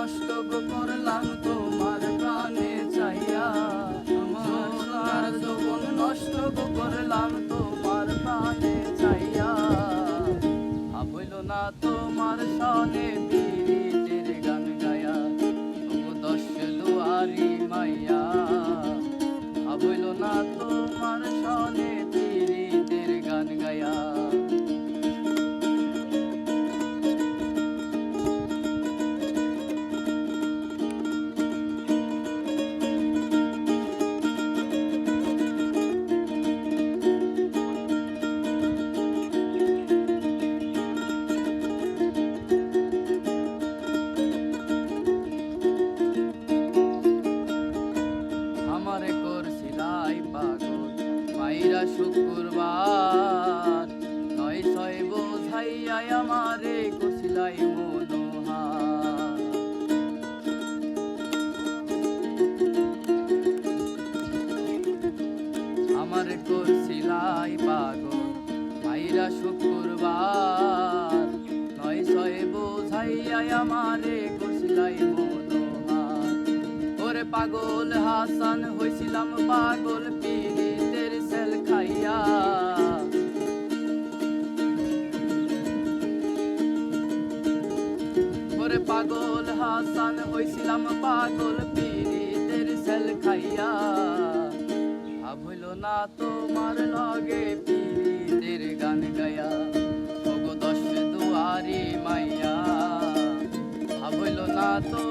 নষ্ট করলাম তোমার প্রাণে চাইয়া, আমার সোনার যৌবন নষ্ট করলাম তোমার প্রাণে চাইয়া। হইল না তোমার সনে পীড়িতের গান গায়া, ও দশ দুয়ারি মাইয়া। হইল না তোমার সনে পীড়িতের গান গায়া। আমারে করছিলাই পাগল মাইরা শুক্রবার, নয় ছয় বোঝাইয়া আমারে করছিলাই মনোহার। আমারে করছিলাই পাগল মাইরা শুক্রবার, নয় ছয় বোঝাইয়া আমারে করছিলাই মনোহার। ওরে পাগল হাসান হইছিলাম পাগল পীড়িতের সেল খাইয়া। ওরে পাগল হাসান হইছিলাম পাগল পীড়িতের সেল খাইয়া। হইল না তোমার লগে পীড়িতের গান গায়া, ওগো দশ দুয়ারি মাইয়া। হইল না তো